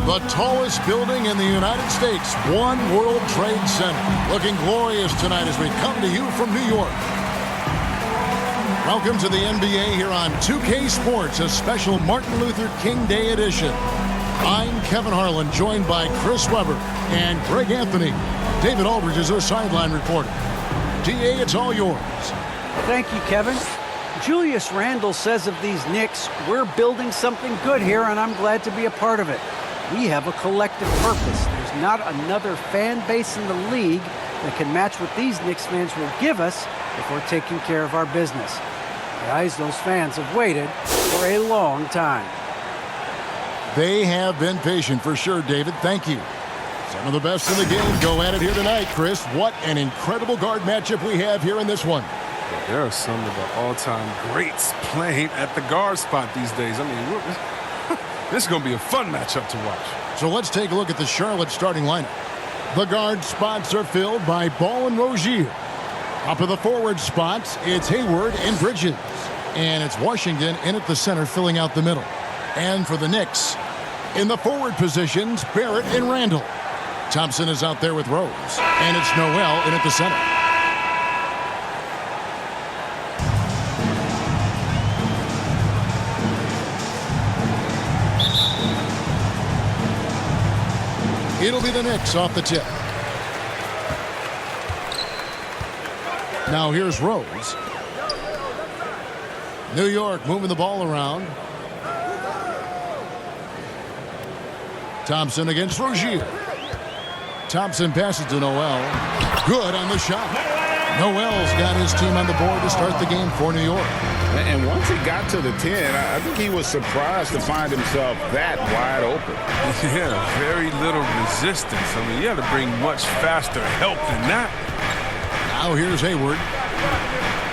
The tallest building in the United States, One World Trade Center. Looking glorious tonight as we come to you from New York. Welcome to the NBA here on 2K Sports, a special Martin Luther King Day edition. I'm Kevin Harlan, joined by Chris Webber and Greg Anthony. David Aldridge is our sideline reporter. DA, it's all yours. Thank you, Kevin. Julius Randle says of these Knicks, we're building something good here, and I'm glad to be a part of it. We have a collective purpose. There's not another fan base in the league that can match what these Knicks fans will give us if we're taking care of our business. Guys, those fans have waited for a long time. They have been patient for sure, David. Thank you. Some of the best in the game go at it here tonight, Chris. What an incredible guard matchup we have here in this one. There are some of the all-time greats playing at the guard spot these days. I mean, this is going to be a fun matchup to watch. So let's take a look at the Charlotte starting lineup. The guard spots are filled by Ball and Rozier. Up of the forward spots, it's Hayward and Bridges. And it's Washington in at the center, filling out the middle. And for the Knicks, in the forward positions, Barrett and Randall. Thompson is out there with Rose. And it's Noel in at the center. It'll be the Knicks off the tip. Now here's Rose. New York moving the ball around. Thompson against Rozier. Thompson passes to Noel. Good on the shot. Noel's got his team on the board to start the game for New York. And once he got to the 10, I think he was surprised to find himself that wide open. Yeah, very little resistance. I mean, you have to bring much faster help than that. Now here's Hayward.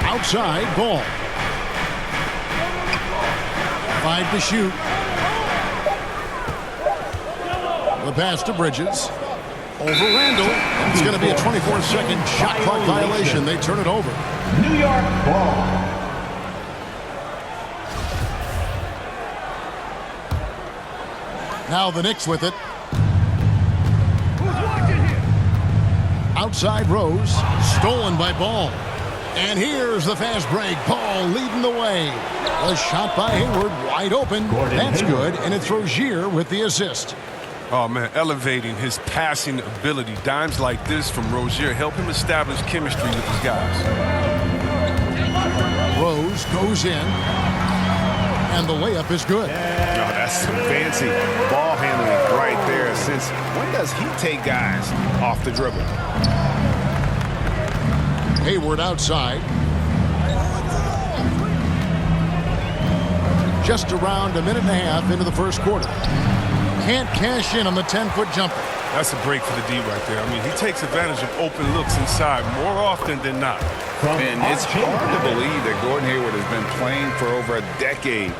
Outside, Ball. 5 to shoot. The pass to Bridges. Over Randall. It's going to be a 24-second shot clock violation. They turn it over. New York ball. Now the Knicks with it. Outside Rose. Stolen by Ball. And here's the fast break. Ball leading the way. A shot by Hayward. Wide open. That's good. And it's Rozier with the assist. Oh, man, elevating his passing ability. Dimes like this from Rozier help him establish chemistry with his guys. Rose goes in. And the layup is good. No, that's some fancy ball handling right there. Since when does he take guys off the dribble? Hayward outside. Just around a minute and a half into the first quarter. Can't cash in on the 10-foot jumper. That's a break for the D right there. I mean, he takes advantage of open looks inside more often than not. And it's hard to believe that Gordon Hayward has been playing for over a decade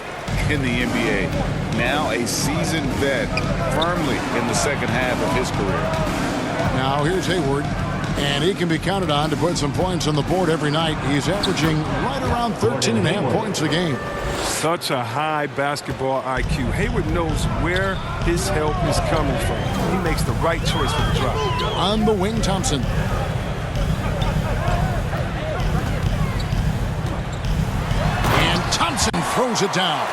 in the NBA. Now a seasoned vet, firmly in the second half of his career. Now here's Hayward. And he can be counted on to put some points on the board every night. He's averaging right around 13.5 points a game. Such a high basketball IQ. Hayward knows where his help is coming from. He makes the right choice for the drop. On the wing, Thompson. And Thompson throws it down.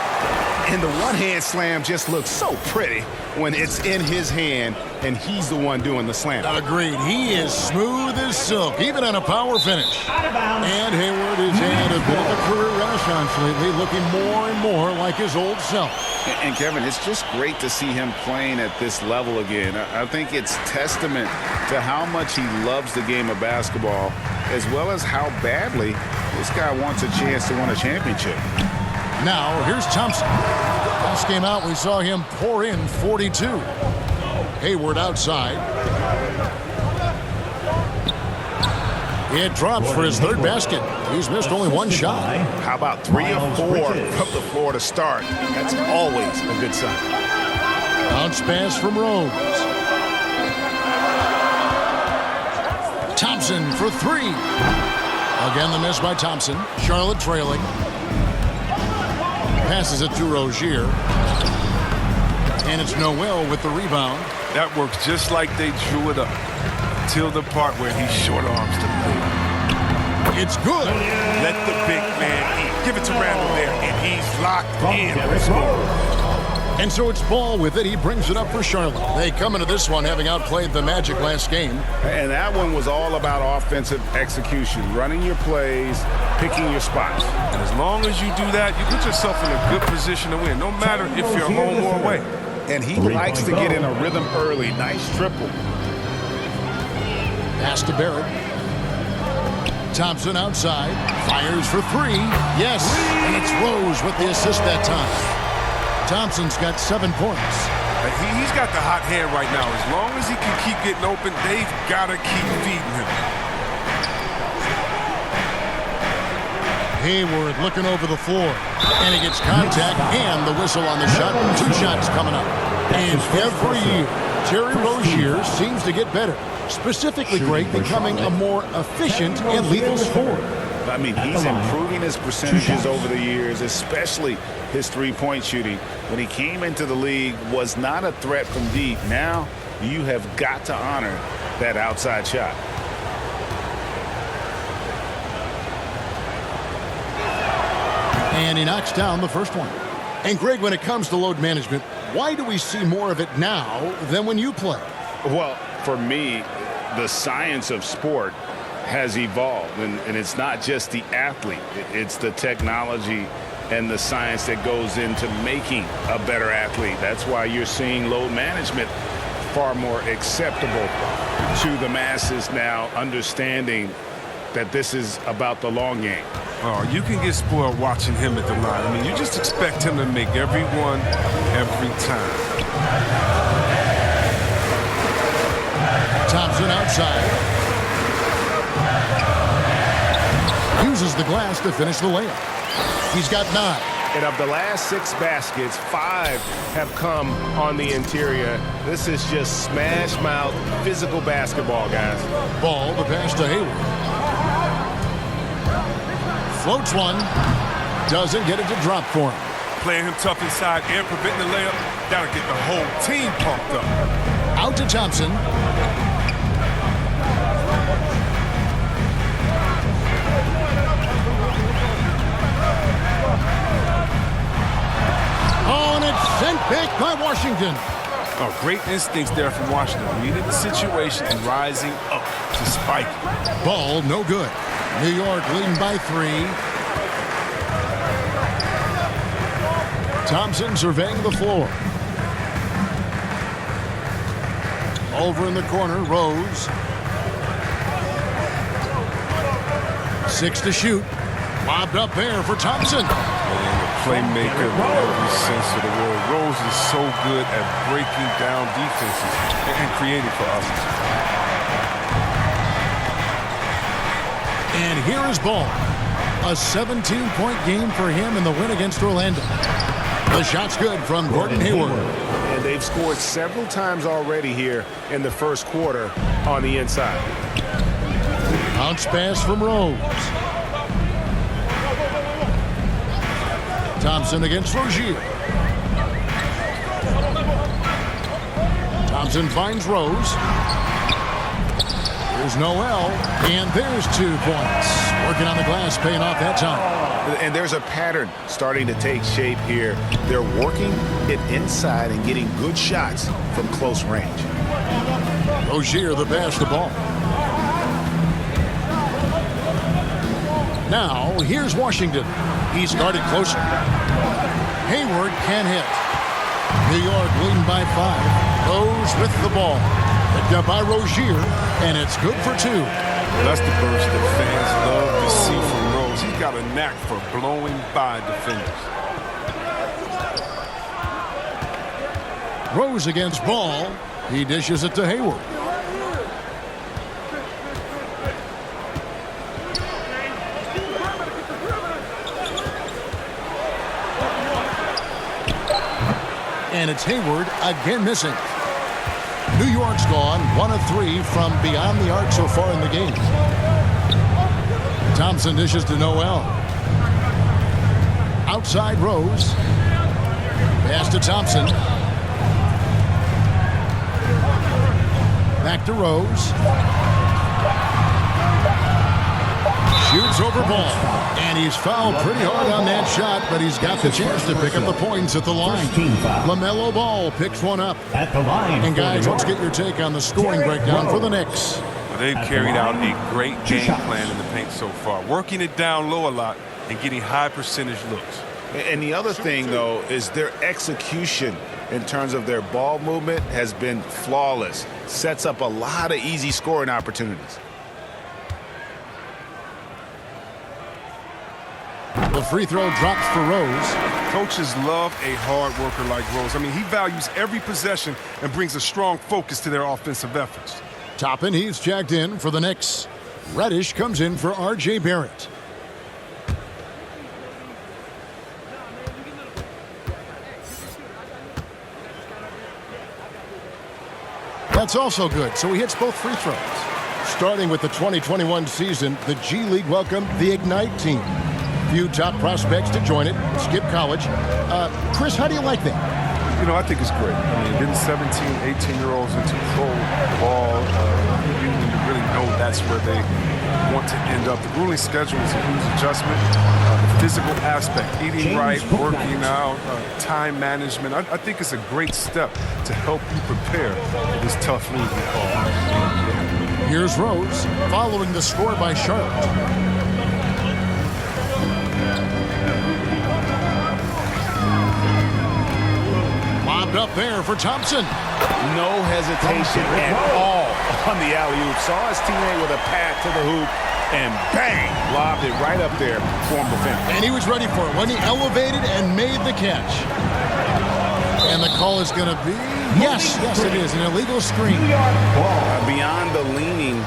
And the one-hand slam just looks so pretty when it's in his hand and he's the one doing the slam. Agreed. He is smooth as silk, even on a power finish. And Hayward has had a bit of a career renaissance lately, looking more and more like his old self. And Kevin, it's just great to see him playing at this level again. I think it's testament to how much he loves the game of basketball, as well as how badly this guy wants a chance to win a championship. Now, here's Thompson. Last game out, we saw him pour in 42. Hayward outside. It drops for his third basket. He's missed only one shot. How about 3 or 4 from the floor to start? That's always a good sign. Bounce pass from Rose. Thompson for 3. Again, the miss by Thompson. Charlotte trailing. Passes it to Rozier. And it's Noel with the rebound. That works just like they drew it up. Till the part where he short arms the play. It's good. Let the big man eat. Give it to Randall there, and he's locked in. And so it's Ball with it. He brings it up for Charlotte. They come into this one having outplayed the Magic last game. And that one was all about offensive execution, running your plays, picking your spots. And as long as you do that, you put yourself in a good position to win, no matter if you're home or away. And he likes to get in a rhythm early. Nice triple. Pass to Barrett. Thompson outside. Fires for three. Yes. And it's Rose with the assist that time. Thompson's got 7 points. He's got the hot hand right now. As long as he can keep getting open, they've got to keep feeding him. Hayward looking over the floor. And he gets contact and the whistle on the shot. 2 shots coming up. And every year, Terry Rozier seems to get better. Specifically, Greg, becoming a more efficient and lethal scorer. I mean, he's improving his percentages over the years, especially his three-point shooting. When he came into the league, was not a threat from deep. Now, you have got to honor that outside shot. And he knocks down the first one. And, Greg, when it comes to load management, why do we see more of it now than when you play? Well, for me, the science of sport has evolved, and it's not just the athlete. It's the technology and the science that goes into making a better athlete. That's why you're seeing load management far more acceptable to the masses now, understanding that this is about the long game. Oh, you can get spoiled watching him at the line. I mean, you just expect him to make every one, every time. Thompson outside. Uses the glass to finish the layup. He's got 9. And of the last 6 baskets, 5 have come on the interior. This is just smash mouth physical basketball, guys. Ball, the pass to Hayward. Floats one. Doesn't get it to drop for him. Playing him tough inside and preventing the layup, that'll get the whole team pumped up. Out to Thompson. Oh, and it's sent back by Washington. Oh, great instincts there from Washington. Reading the situation and rising up to spike it. Ball, no good. New York leading by 3. Thompson surveying the floor. Over in the corner, Rose. 6 to shoot. Lobbed up there for Thompson. Playmaker in every sense of the word. Rose is so good at breaking down defenses and creating for others. And here is Ball. A 17-point game for him in the win against Orlando. The shot's good from Gordon Hayward. And they've scored several times already here in the first quarter on the inside. Bounce pass from Rose. Thompson against Rozier. Thompson finds Rose. Here's Noel, and there's 2 points. Working on the glass, paying off that time. And there's a pattern starting to take shape here. They're working it inside and getting good shots from close range. Rozier, the pass to Ball. Now, here's Washington. He's guarded closer. Hayward can hit. New York leading by 5. Rose with the ball. Picked up by Rozier, and it's good for 2. That's the burst that fans love to see from Rose. He's got a knack for blowing by defenders. Rose against Ball. He dishes it to Hayward. And it's Hayward again missing. New York's gone 1 of 3 from beyond the arc so far in the game. Thompson dishes to Noel. Outside Rose. Pass to Thompson. Back to Rose. Shoots over ball. And he's fouled pretty hard on that shot, but he's got the chance to pick up the points at the line. LaMelo Ball picks one up. At the line. And guys, let's get your take on the scoring breakdown for the Knicks. Well, they've carried out a great game plan in the paint so far, working it down low a lot and getting high percentage looks. And the other thing, though, is their execution in terms of their ball movement has been flawless. Sets up a lot of easy scoring opportunities. The free throw drops for Rose. Coaches love a hard worker like Rose. I mean, he values every possession and brings a strong focus to their offensive efforts. Toppin, he's checked in for the Knicks. Reddish comes in for R.J. Barrett. That's also good, so he hits both free throws. Starting with the 2021 season, the G League welcomed the Ignite team. Few top prospects to join it, skip college. Chris, how do you like that? You know, I think it's great. I mean, getting 17, 18-year-olds into pro ball, you really know that's where they want to end up. The grueling schedule is a huge adjustment. The physical aspect, eating right, working out, time management. I think it's a great step to help you prepare for this tough league we call. Here's Rose, following the score by Charlotte. Up there for Thompson. No hesitation at all on the alley-oop. Saw his teammate with a pat to the hoop, and bang, lobbed it right up there for him to finish. And he was ready for it when he elevated and made the catch. And the call is going to be, yes, it is, an illegal screen. Beyond the leaning,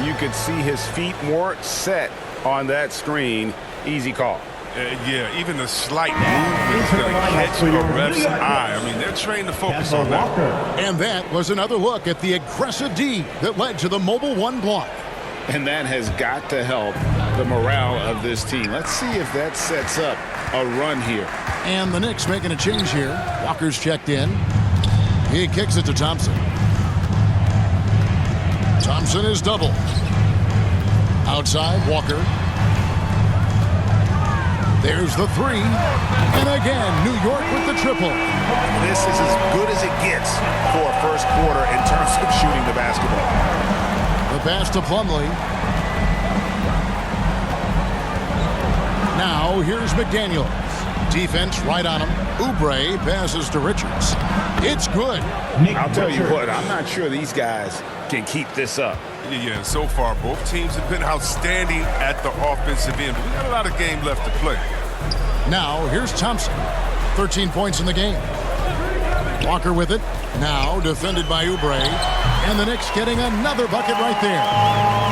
you could see his feet more set on that screen. Easy call. Yeah, even the slight movement is going to catch a ref's eye. I mean, they're trained to focus on that. And that was another look at the aggressive D that led to the mobile one block. And that has got to help the morale of this team. Let's see if that sets up a run here. And the Knicks making a change here. Walker's checked in. He kicks it to Thompson. Thompson is double. Outside, Walker. There's the three. And again, New York with the triple. This is as good as it gets for a first quarter in terms of shooting the basketball. The pass to Plumlee. Now, here's McDaniels. Defense right on him. Oubre passes to Richards. It's good. I'll tell you what, I'm not sure these guys can keep this up. Yeah, and so far, both teams have been outstanding at the offensive end. But we got a lot of game left to play. Now, here's Thompson. 13 points in the game. Walker with it. Now, defended by Oubre. And the Knicks getting another bucket right there.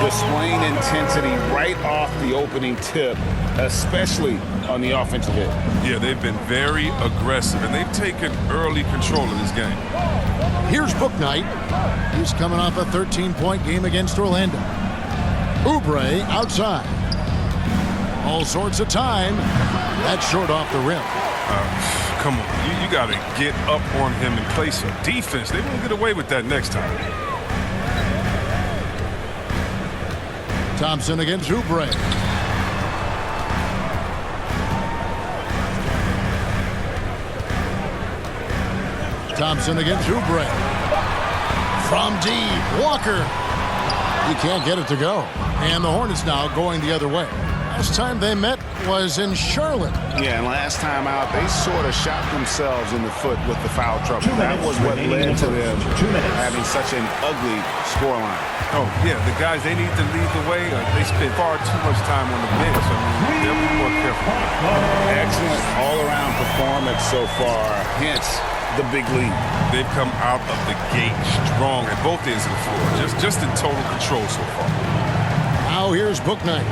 Displaying intensity right off the opening tip, especially on the offensive end. Yeah, they've been very aggressive, and they've taken early control of this game. Here's Bouknight. He's coming off a 13-point game against Orlando. Oubre outside. All sorts of time. That's short off the rim. Come on, you got to get up on him and play some defense. They won't get away with that next time. Thompson against Oubre. Thompson against Oubre. From deep, Walker. He can't get it to go. And the Hornets now going the other way. Last time they met was in Charlotte. Yeah, and last time out, they sort of shot themselves in the foot with the foul trouble. That was what led to them having such an ugly scoreline. Oh, yeah, the guys, they need to lead the way. They spend far too much time on the bench. I mean, they'll be more careful. Excellent all-around performance so far, hence the big lead. They've come out of the gate strong at both ends of the floor, just in total control so far. Now here's Bouknight.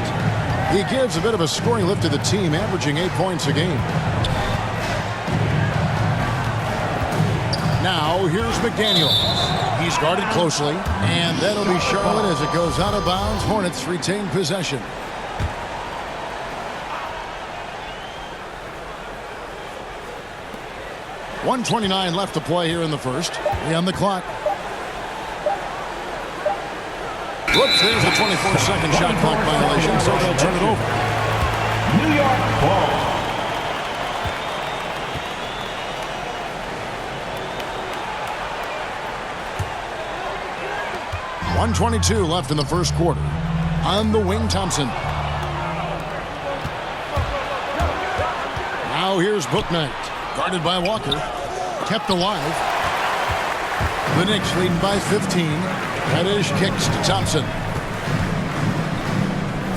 He gives a bit of a scoring lift to the team, averaging 8 points a game. Now here's McDaniels. He's guarded closely, and that'll be Charlotte as it goes out of bounds. Hornets retain possession. .129 left to play here in the first. On the clock. Whoops, there's a 24-second shot clock violation, so they'll turn it over. New York ball. .122 left in the first quarter. On the wing, Thompson. Now here's Bouknight, guarded by Walker. Kept alive. The Knicks leading by 15. Reddish kicks to Thompson.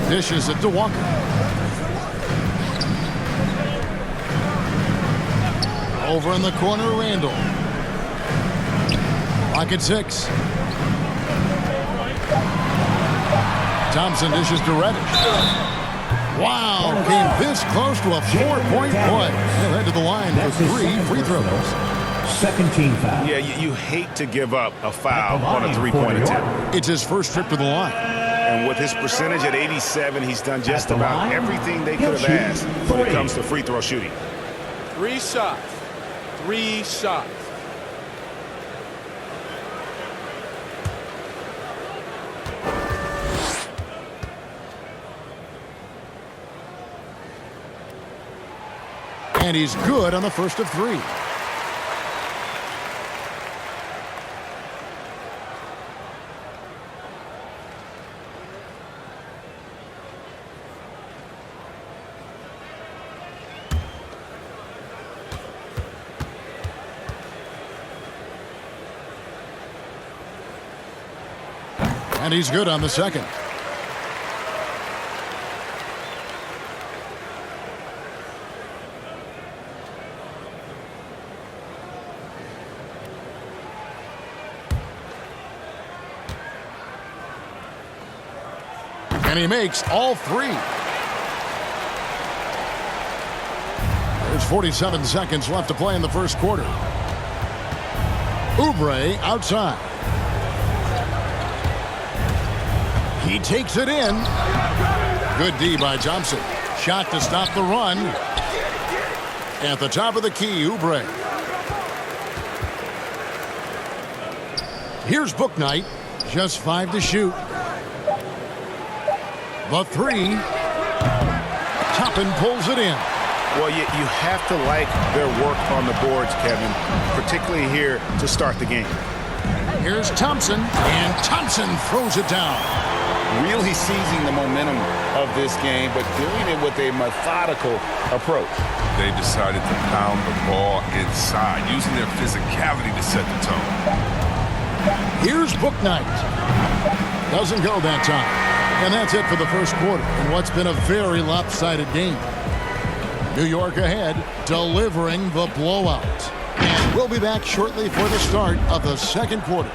Dishes it to Walker. Over in the corner, Randall. Clock at 6. Thompson dishes to Reddish. Wow, came this close to a 4-point play. He'll head to the line for 3 free throws. Second team foul. Yeah, you hate to give up a foul on a three-point attempt. It's his first trip to the line. And with his percentage at 87, he's done just about everything they could have asked when it comes to free throw shooting. 3 shots. 3 shots. And he's good on the first of 3. And he's good on the second. And he makes all 3. There's 47 seconds left to play in the first quarter. Oubre outside. He takes it in. Good D by Thompson. Shot to stop the run. At the top of the key, Oubre. Here's Bouknight. Just 5 to shoot. The 3. Toppin pulls it in. Well, you have to like their work on the boards, Kevin, particularly here to start the game. Here's Thompson, and Thompson throws it down. Really seizing the momentum of this game, but doing it with a methodical approach. They decided to pound the ball inside, using their physicality to set the tone. Here's Bouknight. Doesn't go that time. And that's it for the first quarter in what's been a very lopsided game. New York ahead, delivering the blowout. And we'll be back shortly for the start of the second quarter.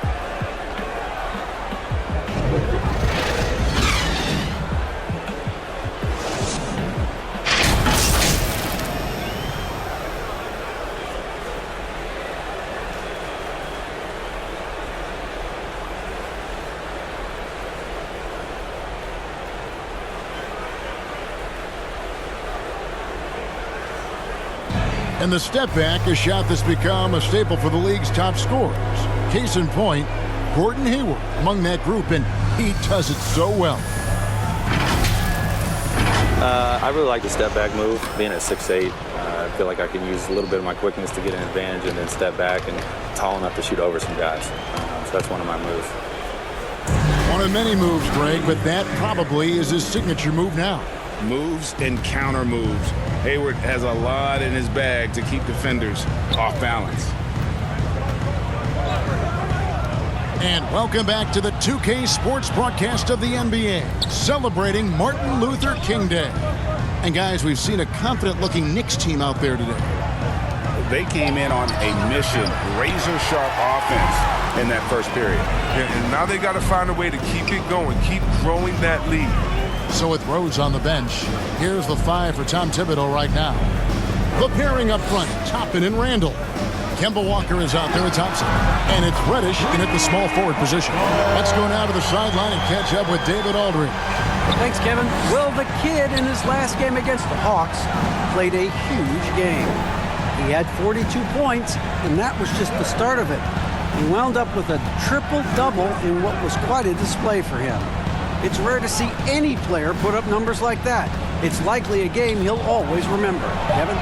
And the step back, a shot that's become a staple for the league's top scorers. Case in point, Gordon Hayward among that group, and he does it so well. I really like the step back move, being at 6'8". I feel like I can use a little bit of my quickness to get an advantage and then step back and tall enough to shoot over some guys. So that's one of my moves. One of many moves, Greg, but that probably is his signature move now. Moves and counter moves. Hayward has a lot in his bag to keep defenders off balance. And welcome back to the 2K Sports broadcast of the NBA, celebrating Martin Luther King Day. And guys, we've seen a confident-looking Knicks team out there today. They came in on a mission, razor-sharp offense in that first period. Yeah, and now they got to find a way to keep it going, keep growing that lead. So with Rose on the bench, here's the 5 for Tom Thibodeau right now. The pairing up front, Toppin and Randall. Kemba Walker is out there with Thompson. And it's Reddish in at the small forward position. Let's go now to the sideline and catch up with David Aldridge. Thanks, Kevin. Well, the kid in his last game against the Hawks played a huge game. He had 42 points, and that was just the start of it. He wound up with a triple-double in what was quite a display for him. It's rare to see any player put up numbers like that. It's likely a game he'll always remember. Kevin?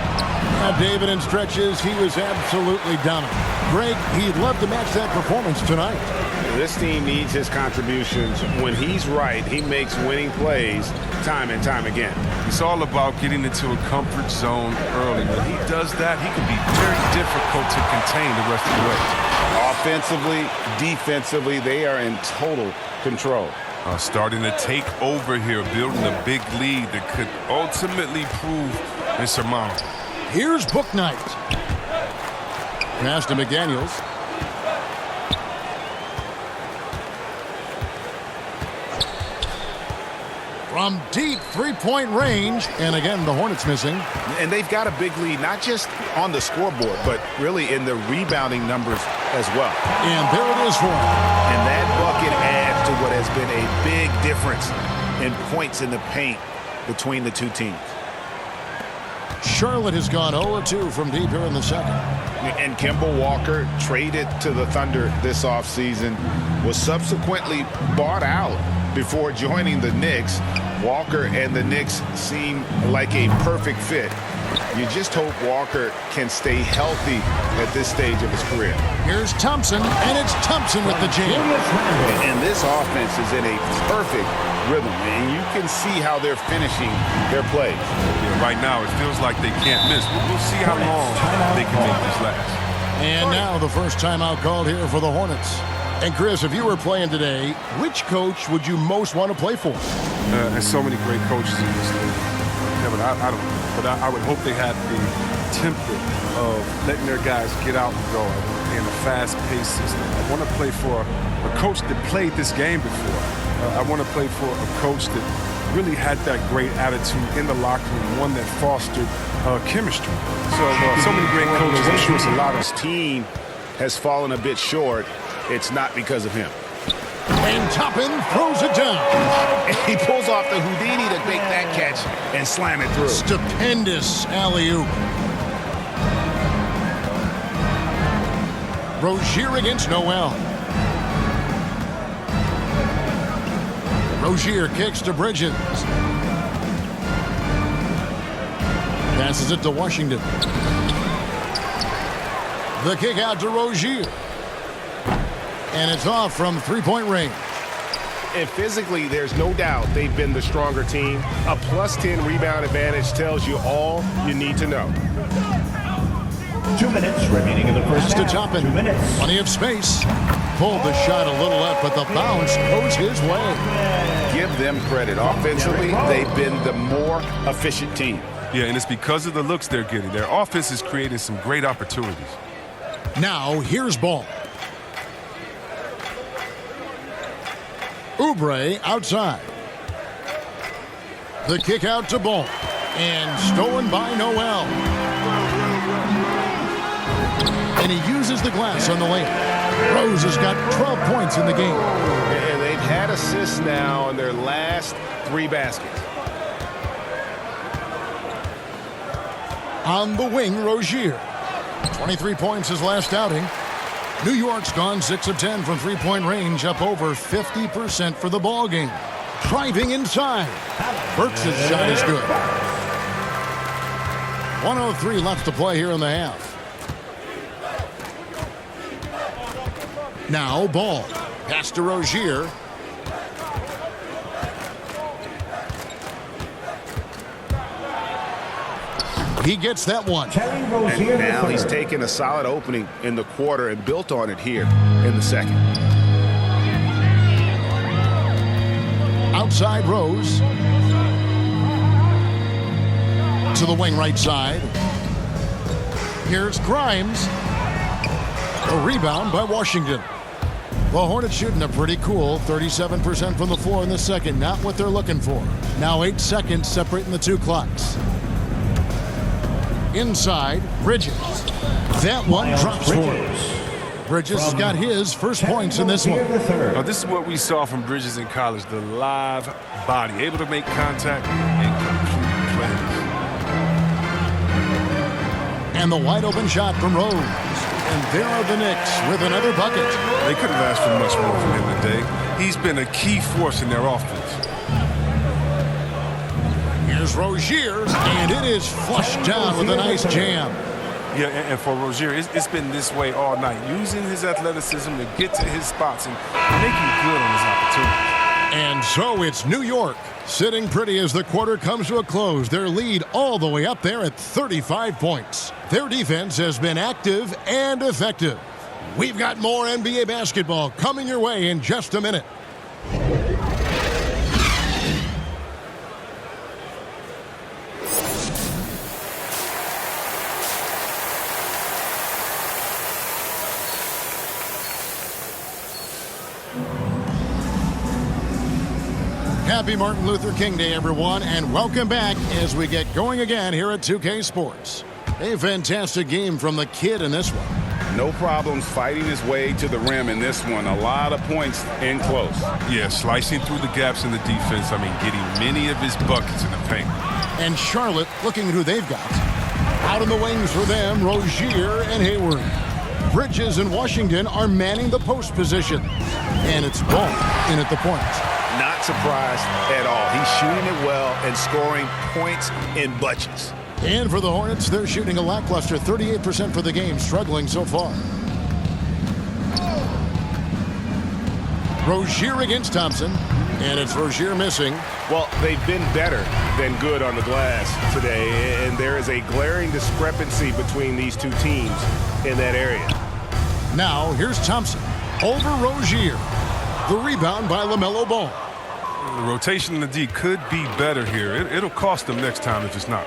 David, in stretches, he was absolutely dominant. Greg, he'd love to match that performance tonight. This team needs his contributions. When he's right, he makes winning plays time and time again. It's all about getting into a comfort zone early. When he does that, he can be very difficult to contain the rest of the way. Offensively, defensively, they are in total control. Starting to take over here, building a big lead that could ultimately prove insurmountable. Here's Book Knight. Pass to McDaniels. From deep three-point range, and again, the Hornets missing. And they've got a big lead, not just on the scoreboard, but really in the rebounding numbers as well. And there it is for him. And that bucket adds to what has been a big difference in points in the paint between the two teams. Charlotte has gone 0-2 from deep here in the second. And Kemba Walker, traded to the Thunder this offseason, was subsequently bought out before joining the Knicks. Walker and the Knicks seem like a perfect fit. You just hope Walker can stay healthy at this stage of his career. Here's Thompson, and it's Thompson with the jam. And this offense is in a perfect rhythm, and you can see how they're finishing their plays. Yeah, right now, it feels like they can't miss. We'll see how long they can make this last. And now the first timeout called here for the Hornets. And Chris, if you were playing today, which coach would you most want to play for? There's so many great coaches in this league. Kevin, I don't know. But I would hope they had the template of letting their guys get out and go in a fast-paced system. I want to play for a coach that played this game before. I want to play for a coach that really had that great attitude in the locker room, one that fostered chemistry. So many great coaches. I'm sure it's a lot of His team has fallen a bit short. It's not because of him. And Toppin throws it down. And he pulls off the Houdini to make that catch and slam it through. Stupendous alley-oop. Rozier against Noel. Rozier kicks to Bridges. Passes it to Washington. The kick out to Rozier. And it's off from three-point range. And physically, there's no doubt they've been the stronger team. A +10 rebound advantage tells you all you need to know. 2 minutes remaining in the first To half. Toppin. 2 minutes. Plenty of space. Pulled the shot a little left, but the bounce goes his way. Give them credit. Offensively, they've been the more efficient team. Yeah, and it's because of the looks they're getting. Their offense is creating some great opportunities. Now, here's Ball. Oubre outside. The kick out to Ball. And stolen by Noel. And he uses the glass on the lane. Rose has got 12 points in the game. And they've had assists now in their last 3 baskets. On the wing, Rozier. 23 points his last outing. New York's gone 6 of 10 from three-point range, up over 50% for the ball game. Driving inside. Burks' shot is good. 1:03 left to play here in the half. Now Ball. Pass to Rozier. He gets that one. Terry Rozier And now the he's third. taken a solid opening in the quarter and built on it here in the second. Outside Rose. To the wing right side. Here's Grimes. A rebound by Washington. The Hornets shooting a pretty cool 37% from the floor in the second. Not what they're looking for. Now 8 seconds separating the two clocks. Inside, Bridges. That one drops for him. Bridges has got his first points in this one. Now, this is what we saw from Bridges in college, the live body, able to make contact and complete plays. And the wide open shot from Rose. And there are the Knicks with another bucket. They couldn't have asked for much more from him today. He's been a key force in their offense. Here's Rozier, and it is flushed down with a nice jam. Yeah, and for Rozier, it's been this way all night, using his athleticism to get to his spots and making good on his opportunities. And so it's New York sitting pretty as the quarter comes to a close. Their lead all the way up there at 35 points. Their defense has been active and effective. We've got more NBA basketball coming your way in just a minute. Happy Martin Luther King Day, everyone, and welcome back as we get going again here at 2K Sports. A fantastic game from the kid in this one. No problems fighting his way to the rim in this one. A lot of points in close. Yeah, slicing through the gaps in the defense. I mean, getting many of his buckets in the paint. And Charlotte looking at who they've got. Out in the wings for them, Rozier and Hayward. Bridges and Washington are manning the post position. And it's Ball in at the point. Not surprised at all. He's shooting it well and scoring points in bunches. And for the Hornets, they're shooting a lackluster 38% for the game, struggling so far. Rozier against Thompson, and it's Rozier missing. Well, they've been better than good on the glass today, and there is a glaring discrepancy between these two teams in that area. Now, here's Thompson over Rozier. The rebound by LaMelo Ball. The rotation in the D could be better here. It'll cost them next time if it's not.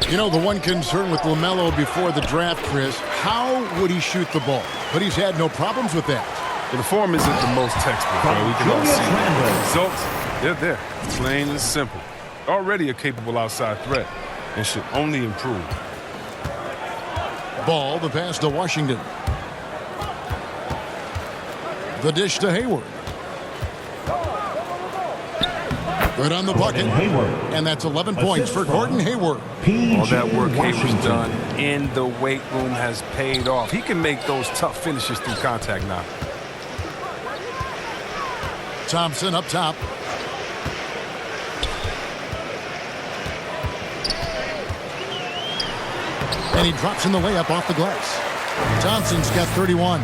You know, the one concern with LaMelo before the draft, Chris, how would he shoot the ball? But he's had no problems with that. Well, the form isn't the most textbook, bro. We can all see the results. They're there. Plain and simple. Already a capable outside threat and should only improve. Ball, the pass to Washington. The dish to Hayward. Good on the bucket. And that's 11 points for Gordon Hayward. All that work Hayward's done in the weight room has paid off. He can make those tough finishes through contact now. Thompson up top. And he drops in the layup off the glass. Thompson's got 31.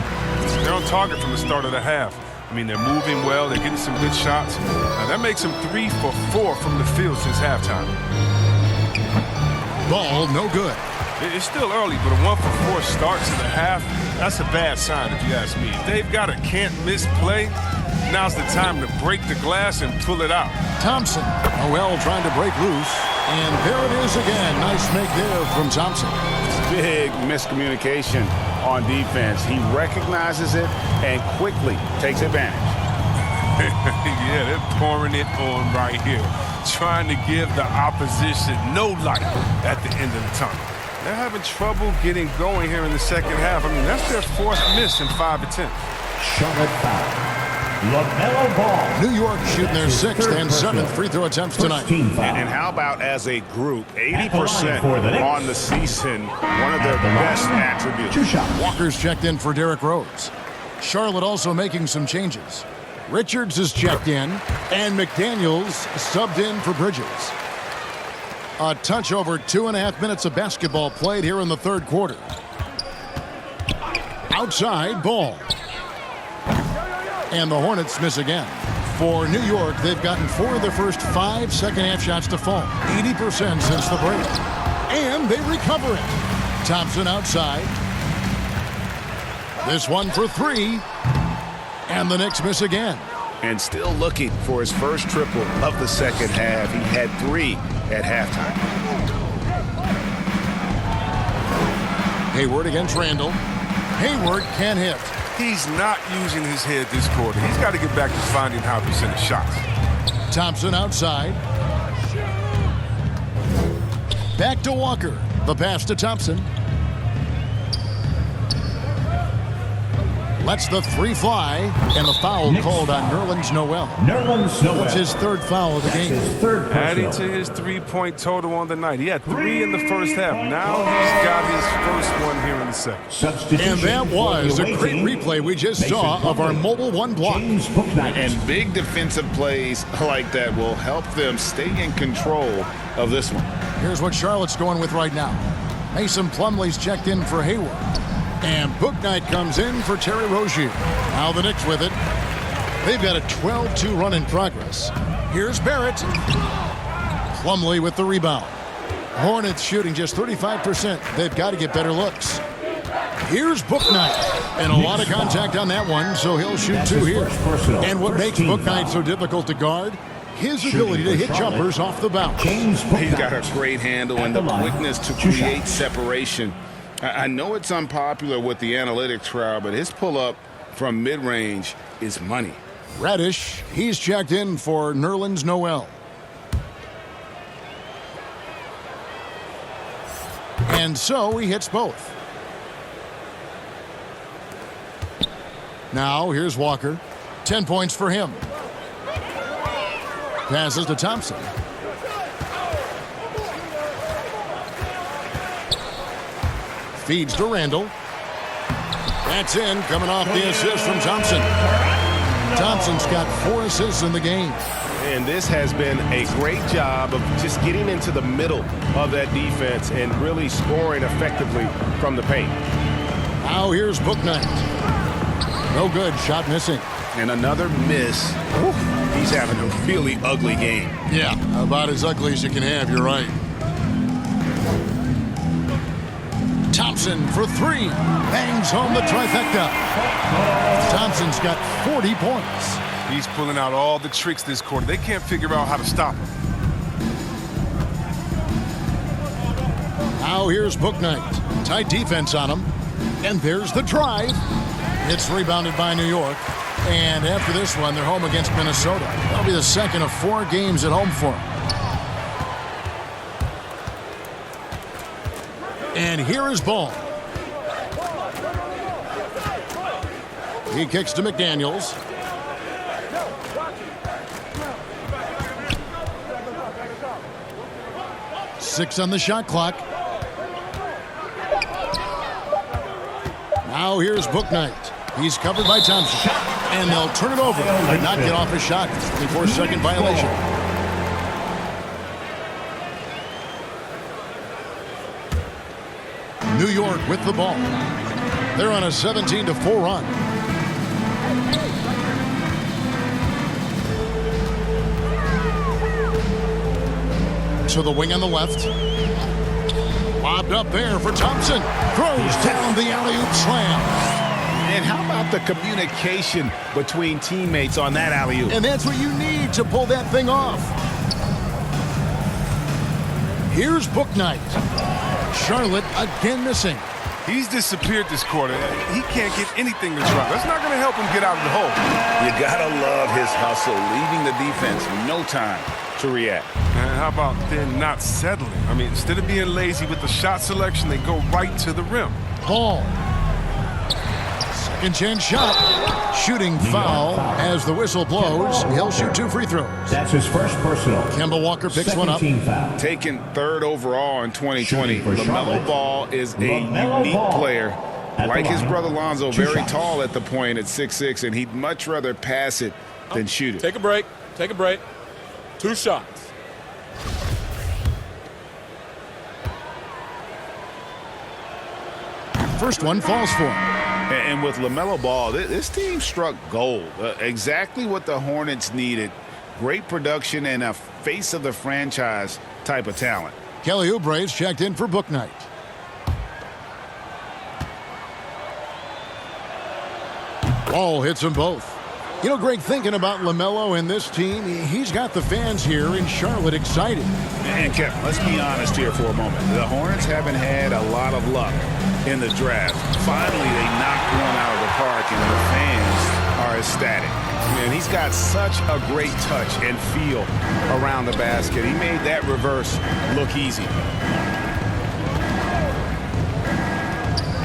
They're on target from the start of the half. I mean, they're moving well. They're getting some good shots. Now, that makes them 3 for 4 from the field since halftime. Ball, no good. It's still early, but a 1 for 4 start to the half, that's a bad sign if you ask me. If they've got a can't-miss play, now's the time to break the glass and pull it out. Thompson, Noel trying to break loose. And there it is again. Nice make there from Thompson. Big miscommunication on defense. He recognizes it and quickly takes advantage. Yeah, they're pouring it on right here, trying to give the opposition no light at the end of the tunnel. They're having trouble getting going here in the second half. I mean, that's their 4th miss in 5 attempts. Charlotte foul. LaMelo Ball. New York shooting their 6th and 7th free throw attempts tonight. And how about as a group, 80% on the season, one of their best attributes. Walker's checked in for Derrick Rose. Charlotte also making some changes. Richards is checked in, and McDaniels subbed in for Bridges. A touch over 2.5 minutes of basketball played here in the third quarter. Outside, Ball. And the Hornets miss again. For New York, they've gotten 4 of their first 5 second-half shots to fall. 80% since the break. And they recover it. Thompson outside. This one for 3. And the Knicks miss again. And still looking for his first triple of the second half. He had 3 at halftime. Hayward against Randall. Hayward can hit. He's not using his head this quarter. He's got to get back to finding how to finish shots. Thompson outside. Back to Walker. The pass to Thompson. lets the three fly, and the foul called on Nerlens Noel. That's his third foul of the game. Adding to his three-point total on the night. He had 3 in the first half. Now he's got his first one here in the second. And that was a great replay we just saw of our Mobile One block. And big defensive plays like that will help them stay in control of this one. Here's what Charlotte's going with right now. Mason Plumlee's checked in for Hayward. And Bouknight comes in for Terry Rozier. Now the Knicks with it. They've got a 12-2 run in progress. Here's Barrett. Plumlee with the rebound. Hornets shooting just 35%. They've got to get better looks. Here's Bouknight. And a lot of contact on that one, so he'll shoot 2 here. And what makes Bouknight so difficult to guard? His ability to hit jumpers off the bounce. He's got a great handle and the quickness to create separation. I know it's unpopular with the analytics crowd, but his pull-up from mid-range is money. Reddish, he's checked in for Nerlens Noel. And so he hits both. Now here's Walker. 10 points for him. Passes to Thompson. Feeds to Randall. That's in, coming off the assist from Thompson. Thompson's got 4 assists in the game. And this has been a great job of just getting into the middle of that defense and really scoring effectively from the paint. Now here's Bouknight. No good, shot missing. And another miss. Oof, he's having a really ugly game. Yeah, about as ugly as you can have, you're right. Thompson for 3. Bangs home the trifecta. Thompson's got 40 points. He's pulling out all the tricks this quarter. They can't figure out how to stop him. Now here's Bouknight. Tight defense on him. And there's the drive. It's rebounded by New York. And after this one, they're home against Minnesota. That'll be the second of 4 games at home for them. And here is Ball. He kicks to McDaniels. Six on the shot clock. Now here's Bouknight. He's covered by Thompson. And they'll turn it over and not get off a shot. 24-second violation. New York with the ball. They're on a 17-4 run. To the wing on the left. Lobbed up there for Thompson. Throws down the alley-oop slam. And how about the communication between teammates on that alley-oop? And that's what you need to pull that thing off. Here's Bouknight. Charlotte again missing. He's disappeared this quarter. He can't get anything to drop. That's not going to help him get out of the hole. You got to love his hustle, leaving the defense no time to react. And how about then not settling? I mean, instead of being lazy with the shot selection, they go right to the rim. Ball. Second chance shot. Shooting foul as the whistle blows. He'll shoot 2 free throws. That's his first personal. Kemba Walker picks one up. Foul. Taken 3rd overall in 2020. For LaMelo Charlotte, Ball is a LaMelo unique Ball player. Like his brother Lonzo, 2 very shots. tall at the point at 6'6", and he'd much rather pass it than shoot it. Take a break. Take a break. 2 shots. First one falls for him. And with LaMelo Ball, this team struck gold. Exactly what the Hornets needed. Great production and a face of the franchise type of talent. Kelly Oubre's checked in for Bouknight. Ball hits them both. You know, Greg, thinking about LaMelo and this team, he's got the fans here in Charlotte excited. And Kevin, let's be honest here for a moment. The Hornets haven't had a lot of luck in the draft. Finally, they knocked one out of the park, and the fans are ecstatic. Man, he's got such a great touch and feel around the basket. He made that reverse look easy.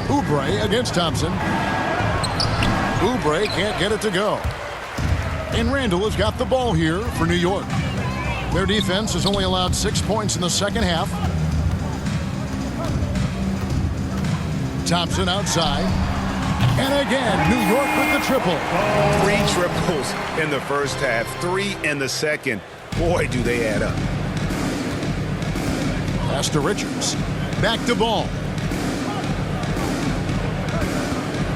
Oubre against Thompson. Oubre can't get it to go. And Randall has got the ball here for New York. Their defense has only allowed 6 points in the second half. Thompson outside. And again, New York with the triple. 3 triples in the first half, 3 in the second. Boy, do they add up. Pass to Richards. Back to Ball.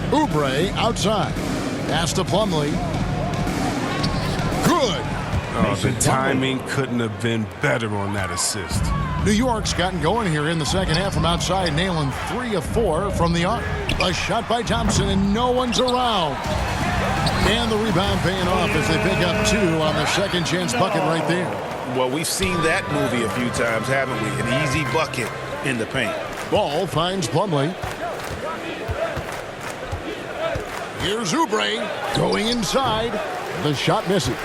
Oubre outside. Pass to Plumlee. Good. Oh, the timing couldn't have been better on that assist. New York's gotten going here in the second half from outside, nailing 3 of 4 from the arc. A shot by Thompson, and no one's around. And the rebound paying off as they pick up 2 on the second chance bucket right there. Well, we've seen that movie a few times, haven't we? An easy bucket in the paint. Ball finds Plumlee. Here's Oubre going inside. The shot misses.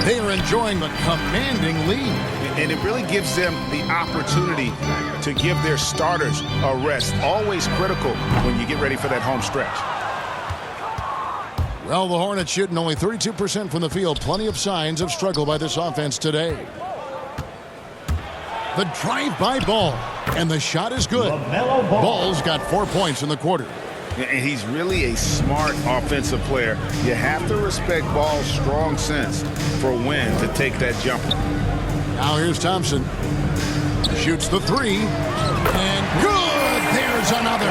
They are enjoying the commanding lead. And it really gives them the opportunity to give their starters a rest. Always critical when you get ready for that home stretch. Well, the Hornets shooting only 32% from the field. Plenty of signs of struggle by this offense today. The drive-by Ball, and the shot is good. Ball's got 4 points in the quarter. And he's really a smart offensive player. You have to respect Ball's strong sense for when to take that jumper. Now here's Thompson. Shoots the 3. And good! There's another.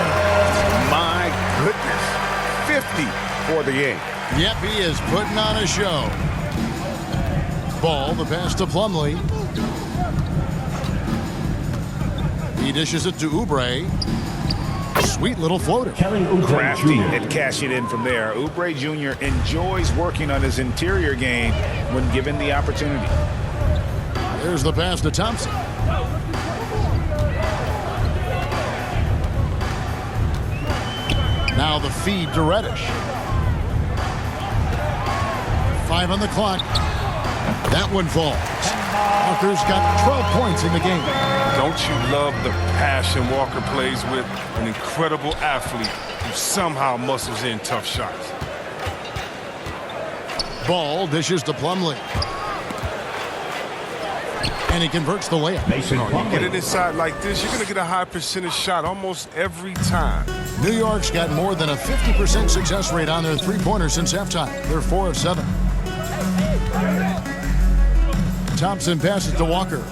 My goodness. 50 for the game. Yep, he is putting on a show. Ball, the pass to Plumlee. He dishes it to Oubre. Sweet little floater. Crafty at cashing in from there. Oubre Jr. enjoys working on his interior game when given the opportunity. There's the pass to Thompson. Now the feed to Reddish. 5 on the clock. That one falls. Walker's got 12 points in the game. Don't you love the passion Walker plays with? An incredible athlete who somehow muscles in tough shots. Ball dishes to Plumlee. And he converts the layup. You get it inside like this, you're going to get a high percentage shot almost every time. New York's got more than a 50% success rate on their three-pointers since halftime. They're 4 of 7. Thompson passes to Walker.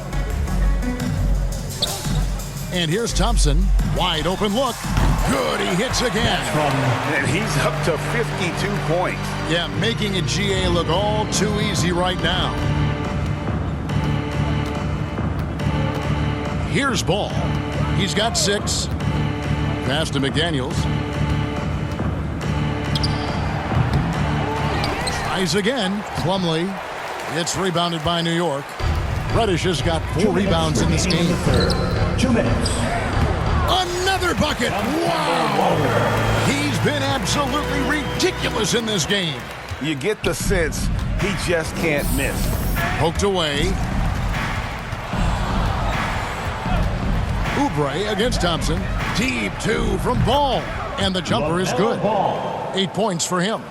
And here's Thompson. Wide open look. Good, he hits again. And he's up to 52 points. Yeah, making a GA look all too easy right now. Here's Ball. He's got 6. Pass to McDaniels. Tries again. Plumlee. It's rebounded by New York. Reddish has got 4 rebounds in this game. 2 minutes. Another bucket. Wow. He's been absolutely ridiculous in this game. You get the sense he just can't miss. Poked away. Oubre against Thompson. Deep 2 from Ball. And the jumper is good. 8 points for him.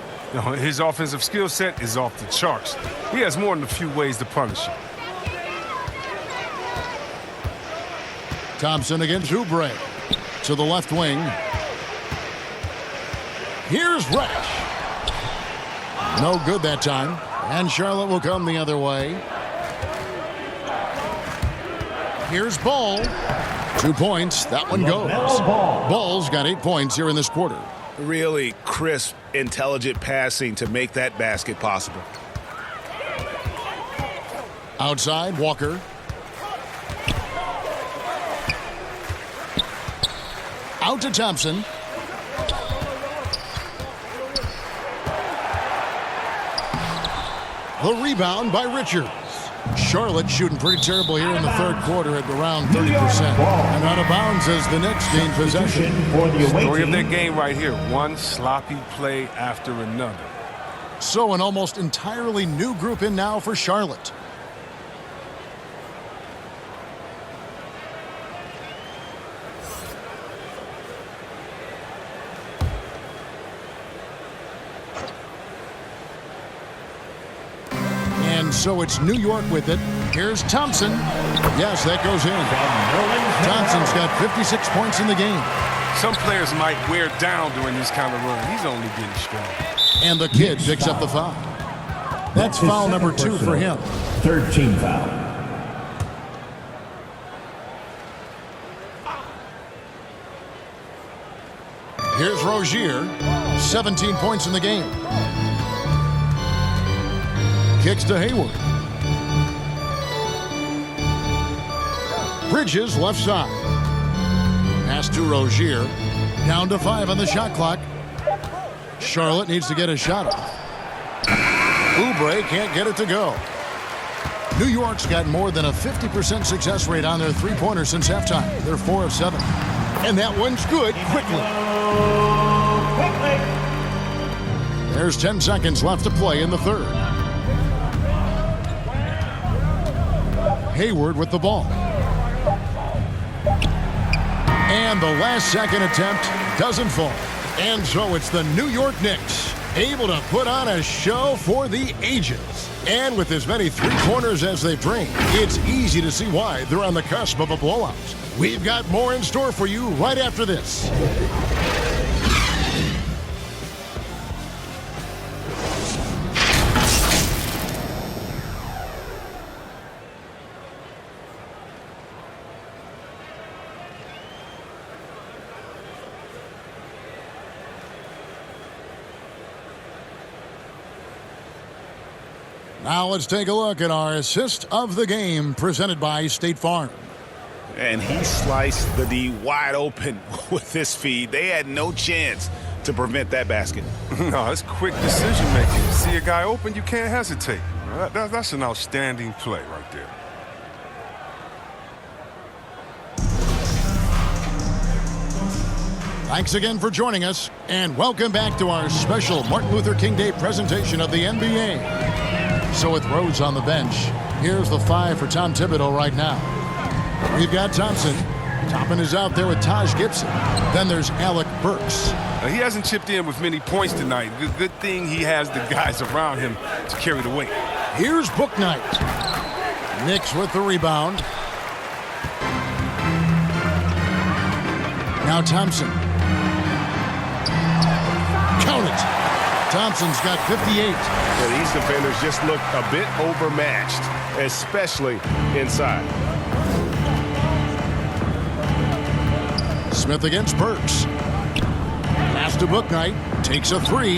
His offensive skill set is off the charts. He has more than a few ways to punish him. Thompson against Oubre. To the left wing. Here's Reddish. No good that time. And Charlotte will come the other way. Here's Ball. 2 points. That one goes. Ball's got 8 points here in this quarter. Really crisp, intelligent passing to make that basket possible. Outside, Walker. Out to Thompson. The rebound by Richards. Charlotte shooting pretty terrible here in the third quarter at around 30%. And out of bounds as the Knicks gain possession. Story of their game right here. One sloppy play after another. So an almost entirely new group in now for Charlotte. And so it's New York with it. Here's Thompson. Yes, that goes in. Thompson's got 56 points in the game. Some players might wear down during this kind of run. He's only getting strong. And the kid picks up the foul. That's foul number 2 for him. Third team foul. Here's Rozier, 17 points in the game. Kicks to Hayward. Bridges left side. Pass to Rozier. Down to 5 on the shot clock. Charlotte needs to get a shot off. Oubre can't get it to go. New York's got more than a 50% success rate on their three-pointers since halftime. They're 4 of 7. And that one's good quickly. There's 10 seconds left to play in the third. Hayward with the ball. And the last second attempt doesn't fall. And so it's the New York Knicks, able to put on a show for the ages. And with as many three-pointers as they bring, it's easy to see why they're on the cusp of a blowout. We've got more in store for you right after this. Now let's take a look at our assist of the game presented by State Farm. And he sliced the D wide open with his feed. They had no chance to prevent that basket. No, it's quick decision making. See a guy open, you can't hesitate. That's an outstanding play right there. Thanks again for joining us, and welcome back to our special Martin Luther King Day presentation of the NBA. So with Rhodes on the bench, here's the 5 for Tom Thibodeau right now. We've got Thompson. Toppin is out there with Taj Gibson. Then there's Alec Burks. He hasn't chipped in with many points tonight. Good thing he has the guys around him to carry the weight. Here's Bouknight. Knicks with the rebound. Now Thompson. Count it. Thompson's got 58. Well, these defenders just look a bit overmatched, especially inside. Smith against Burks. Pass to Bouknight. Takes a 3.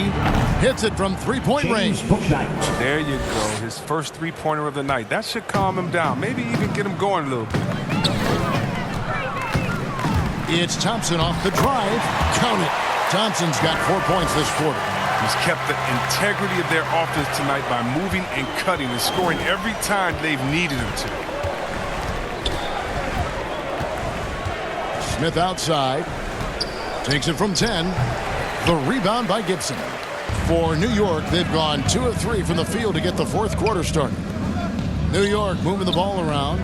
Hits it from three-point range. There you go. His first three-pointer of the night. That should calm him down. Maybe even get him going a little bit. It's Thompson off the drive. Count it. Thompson's got 4 points this quarter. He's kept the integrity of their offense tonight by moving and cutting and scoring every time they've needed him to. Smith outside. Takes it from 10. The rebound by Gibson. For New York, they've gone 2 of 3 from the field to get the fourth quarter started. New York moving the ball around.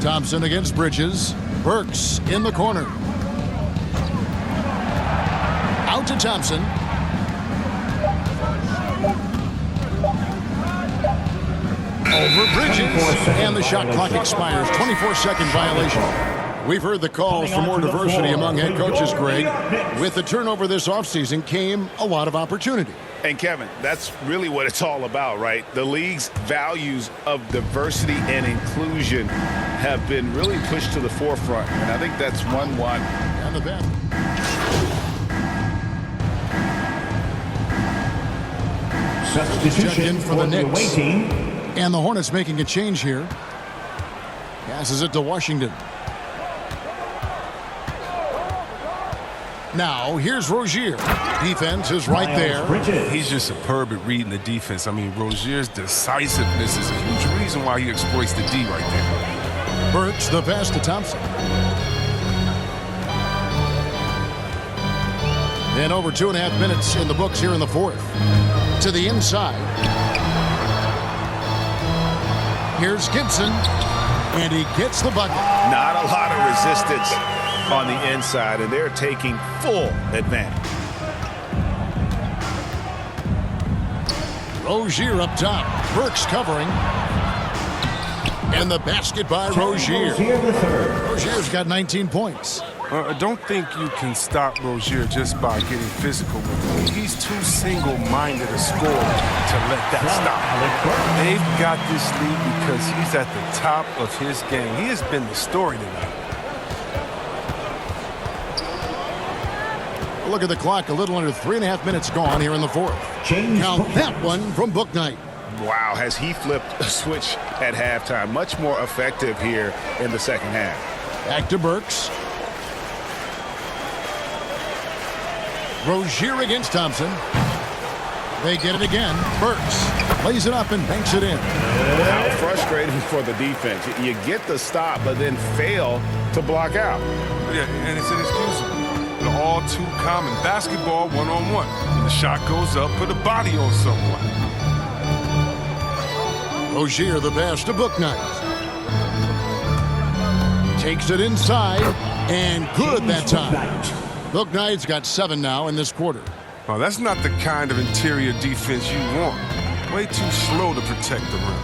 Thompson against Bridges. Burks in the corner. Out to Thompson. Over Bridges. And the shot clock expires. 24-second violation. We've heard the calls for more diversity among head coaches, Greg. With the turnover this offseason came a lot of opportunity. And Kevin, that's really what it's all about, right? The league's values of diversity and inclusion have been really pushed to the forefront. And I think that's 1-1. And the bench. Substitution for the Knicks. waiting. And the Hornets making a change here. Passes it to Washington. Now, here's Rozier. Defense is right there. He's just superb at reading the defense. I mean, Rozier's decisiveness is a huge reason why he exploits the D right there. Burks the pass to Thompson. And over 2.5 minutes in the books here in the fourth. To the inside. Here's Gibson. And he gets the bucket. Not a lot of resistance on the inside, and they're taking full advantage. Rozier up top. Burks covering. And the basket by Rozier. Rozier's got 19 points. I don't think you can stop Rozier just by getting physical with him. He's too single-minded a scorer to let that stop. They've got this lead because he's at the top of his game. He has been the story tonight. Look at the clock. A little under 3.5 minutes gone here in the fourth. Count that one from Bouknight. Wow, has he flipped a switch at halftime. Much more effective here in the second half. Back to Burks. Rozier against Thompson. They get it again. Burks lays it up and banks it in. How frustrating for the defense. You get the stop, but then fail to block out. Yeah, and it's inexcusable. They're all too common. Basketball one-on-one. When the shot goes up, put a body on someone. Rozier the pass to Bouknight. Takes it inside, and good that time. Bouknight's got 7 now in this quarter. Oh, that's not the kind of interior defense you want. Way too slow to protect the rim.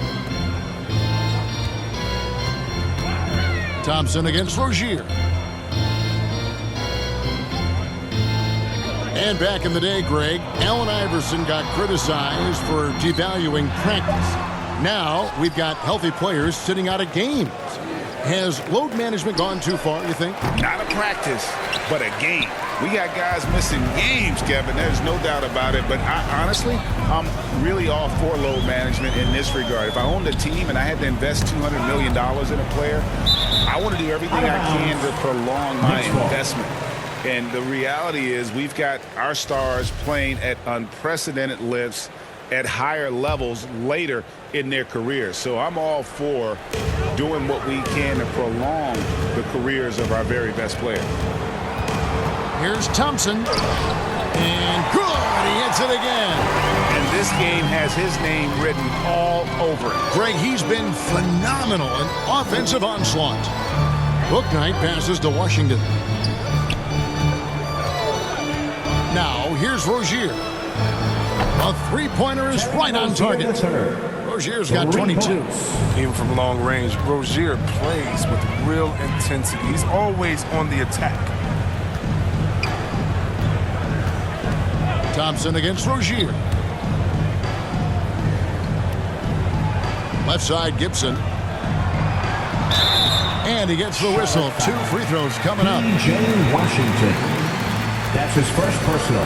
Thompson against Rozier. And back in the day, Greg, Allen Iverson got criticized for devaluing practice. Now we've got healthy players sitting out of games. Has load management gone too far, you think? Not a practice, but a game. We got guys missing games, Kevin. There's no doubt about it. But honestly, I'm really all for load management in this regard. If I owned a team and I had to invest $200 million in a player, I want to do everything I can to prolong my investment. And the reality is we've got our stars playing at unprecedented lengths at higher levels later in their careers. So I'm all for doing what we can to prolong the careers of our very best players. Here's Thompson. And good! He hits it again. And this game has his name written all over it. Greg, he's been phenomenal in offensive onslaught. Bouknight passes to Washington. Now, here's Rozier. A three-pointer is right on target. Rozier's got 22. Even from long range, Rozier plays with real intensity. He's always on the attack. Thompson against Rozier. Left side, Gibson. And he gets the whistle. 2 free throws coming up. P.J. Washington. That's his first personal.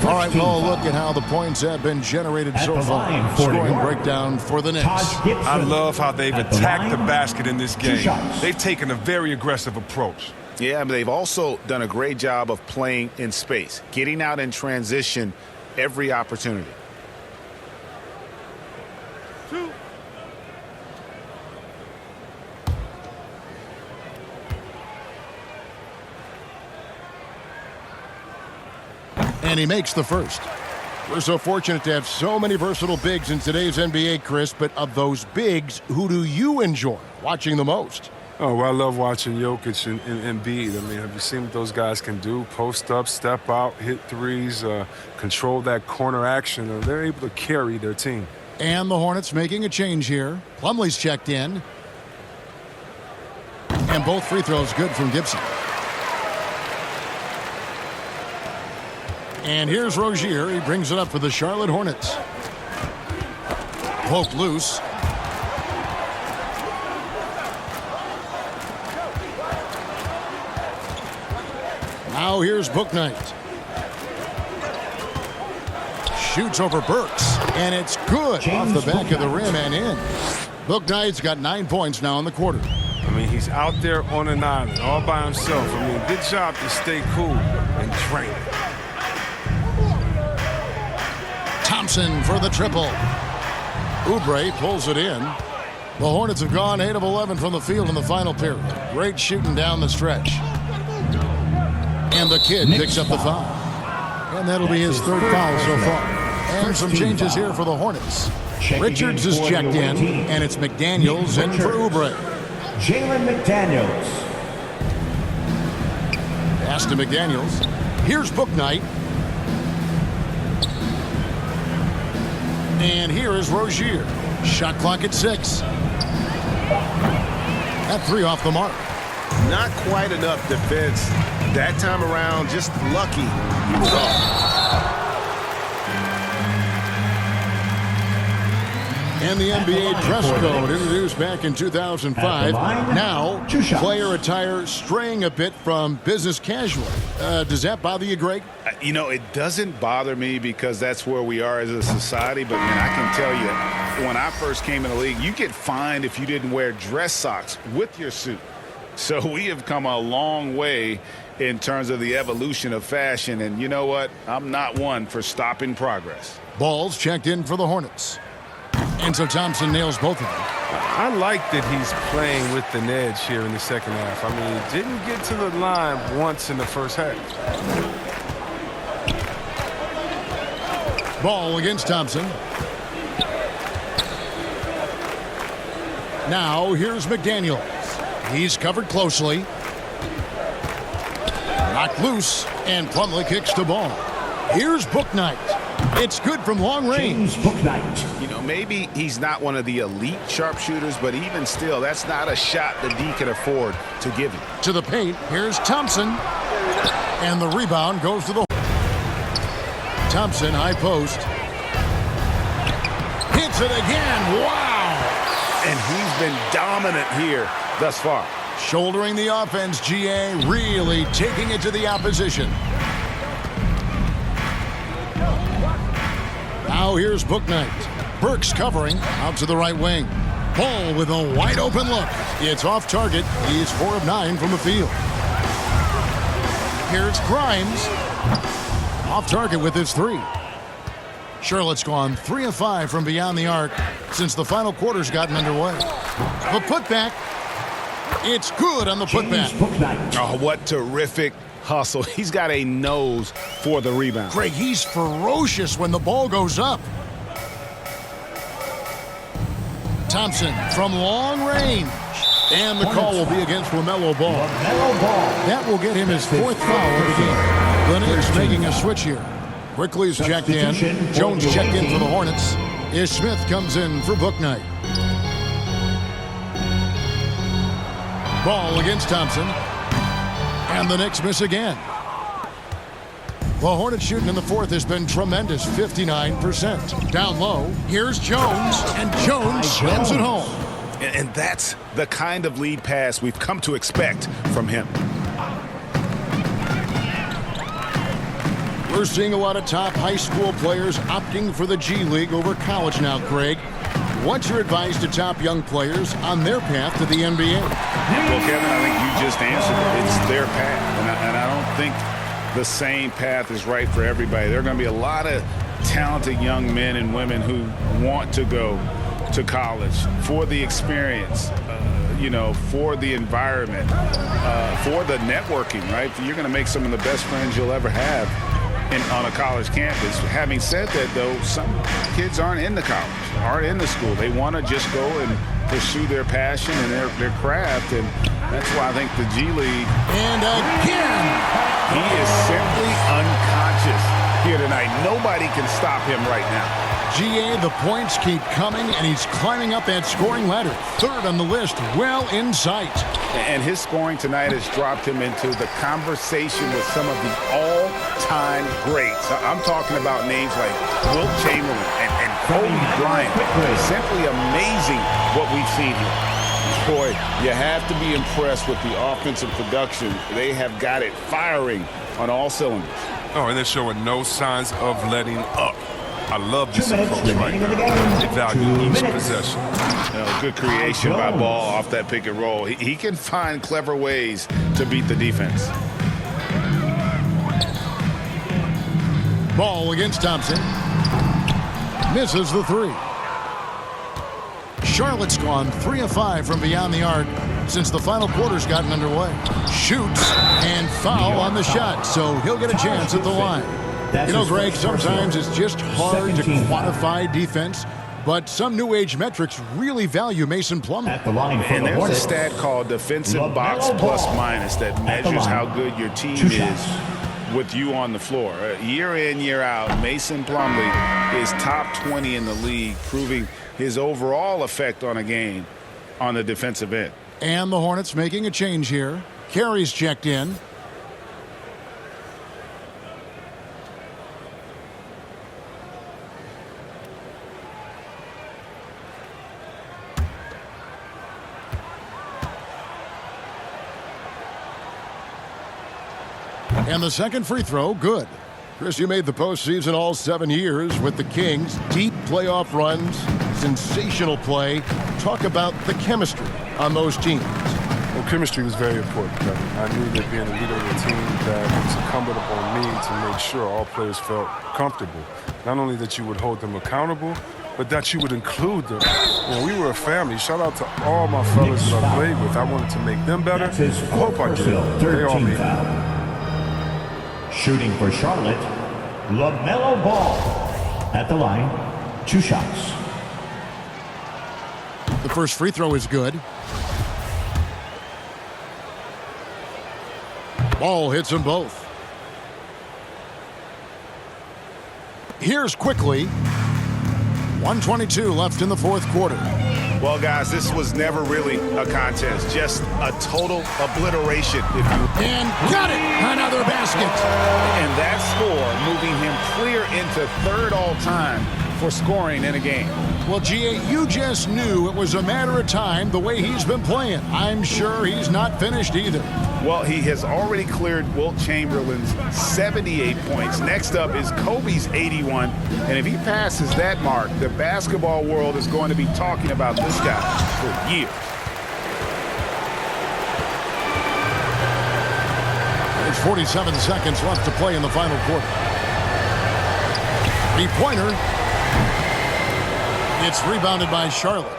All right, well, look at how the points have been generated so far. Scoring breakdown for the Knicks. I love how they've attacked the basket in this game. They've taken a very aggressive approach. Yeah, but they've also done a great job of playing in space, getting out in transition every opportunity. And he makes the first. We're so fortunate to have so many versatile bigs in today's NBA, Chris, but of those bigs, who do you enjoy watching the most? Oh, well, I love watching Jokic and Embiid. I mean, have you seen what those guys can do? Post up, step out, hit threes, control that corner action. They're able to carry their team. And the Hornets making a change here. Plumlee's checked in. And both free throws good from Gibson. And here's Rozier. He brings it up for the Charlotte Hornets. Poked loose. Now here's Bouknight. Shoots over Burks. And it's good off the back of the rim and in. Bouknight's got 9 points now in the quarter. I mean, he's out there on an island all by himself. I mean, good job to stay cool and train. Thompson for the triple. Oubre pulls it in. The Hornets have gone 8 of 11 from the field in the final period. Great shooting down the stretch. And the kid picks up the foul. And that'll be his third foul so far. And some changes here for the Hornets. Richards is checked in, and it's McDaniels in for Oubre. Jalen McDaniels. Pass to McDaniels. Here's Bouknight. And here is Rozier. Shot clock at 6. That 3 off the mark. Not quite enough defense that time around. Just lucky he was off. And the NBA dress code introduced back in 2005. Now, player attire straying a bit from business casual. Does that bother you, Greg? You know, it doesn't bother me because that's where we are as a society. But, man, I can tell you, when I first came in the league, you get fined if you didn't wear dress socks with your suit. So we have come a long way in terms of the evolution of fashion. And you know what? I'm not one for stopping progress. Ball's checked in for the Hornets. And so Thompson nails both of them. I like that he's playing with an edge here in the second half. I mean, he didn't get to the line once in the first half. Ball against Thompson. Now here's McDaniels. He's covered closely. Knocked loose, and Plumlee kicks the ball. Here's Bouknight. It's good from long range. You know, maybe he's not one of the elite sharpshooters, but even still, that's not a shot that D can afford to give him. To the paint, here's Thompson. And the rebound goes to the... Thompson, high post. Hits it again. Wow! And he's been dominant here thus far. Shouldering the offense, GA, really taking it to the opposition. Now here's Bouknight. Burks covering out to the right wing. Ball with a wide open look. It's off target. He's 4 of 9 from the field. Here's Grimes. Off target with his 3. Charlotte's gone 3 of 5 from beyond the arc since the final quarter's gotten underway. The putback. It's good on the putback. Oh, what terrific hustle. He's got a nose for the rebound. Greg, he's ferocious when the ball goes up. Thompson from long range. And the call will be against LaMelo Ball. That will get him his 4th foul of the game. The Knicks making a switch here. Quickly's checked in. Jones checked in for the Hornets. Ish Smith comes in for Bouknight. Ball against Thompson. And the Knicks miss again. The Hornets shooting in the 4th has been tremendous, 59%. Down low, here's Jones, and Jones slams it home. And that's the kind of lead pass we've come to expect from him. We're seeing a lot of top high school players opting for the G League over college now, Craig. What's your advice to top young players on their path to the NBA? Well, Kevin, I think you just answered it. It's their path, and I don't think the same path is right for everybody. There are going to be a lot of talented young men and women who want to go to college for the experience, you know, for the environment, for the networking, right? You're going to make some of the best friends you'll ever have on a college campus. Having said that, though, some kids aren't in the college, aren't in the school. They want to just go and pursue their passion and their craft, and that's why I think the G League. And again, he is simply unconscious here tonight. Nobody can stop him right now. GA, the points keep coming, and he's climbing up that scoring ladder. 3rd on the list, well in sight. And his scoring tonight has dropped him into the conversation with some of the all-time greats. I'm talking about names like Wilt Chamberlain and Kobe Bryant. It's simply amazing what we've seen here. Boy, you have to be impressed with the offensive production. They have got it firing on all cylinders. Oh, and they're showing no signs of letting up. I love this 2 minutes approach right remaining in the now. game. They value 2 each minutes. possession. Good creation by Ball off that pick and roll. He can find clever ways to beat the defense. Ball against Thompson. Misses the three. Charlotte's gone 3 of 5 from beyond the arc since the final quarter's gotten underway. Shoots and foul on the shot, so he'll get a chance at the line. You know, Greg, sometimes it's just hard to quantify defense, but some new age metrics really value Mason Plumlee. At the line for And the there's a Hornets. stat called defensive LaMelo box plus Ball. minus that At the measures line. how good your team 2 is shots. with you on the floor. Year in, year out, Mason Plumlee is top 20 in the league, proving his overall effect on a game on the defensive end. And the Hornets making a change here. Carey's checked in. And the second free throw, good. Chris, you made the postseason all 7 years with the Kings. Deep playoff runs, sensational play. Talk about the chemistry on those teams. Well, chemistry was very important, Kevin. I knew that being a leader of the team, that it was incumbent upon me to make sure all players felt comfortable. Not only that you would hold them accountable, but that you would include them. You know, we were a family. Shout out to all my fellas that I played with. I wanted to make them better. That's his I hope I did. personal They all 13 made it. foul. Shooting for Charlotte, LaMelo Ball. At the line, 2 shots. The first free throw is good. Ball hits them both. Here's quickly. 1:22 left in the fourth quarter. Well, guys, this was never really a contest, just a total obliteration, if you. And got it! Another basket. And that score moving him clear into third all-time for scoring in a game. Well, G.A., you just knew it was a matter of time the way he's been playing. I'm sure he's not finished either. Well, he has already cleared Wilt Chamberlain's 78 points. Next up is Kobe's 81. And if he passes that mark, the basketball world is going to be talking about this guy for years. There's 47 seconds left to play in the final quarter. Three-pointer. It's rebounded by Charlotte.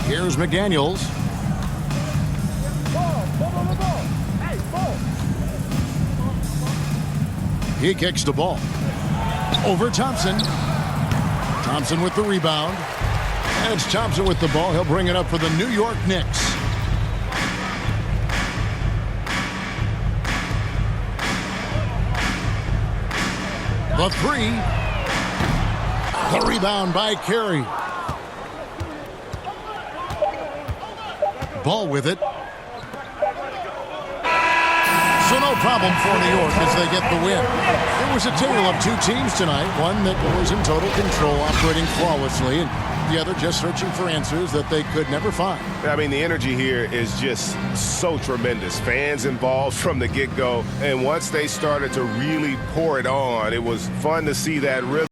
Here's McDaniels. He kicks the ball. Over Thompson. Thompson with the rebound. And it's Thompson with the ball. He'll bring it up for the New York Knicks. The three. The rebound by Carey. Ball with it. So no problem for New York as they get the win. It was a tale of 2 teams tonight. One that was in total control, operating flawlessly, and the other just searching for answers that they could never find. I mean, the energy here is just so tremendous. Fans involved from the get-go, and once they started to really pour it on, it was fun to see that rhythm.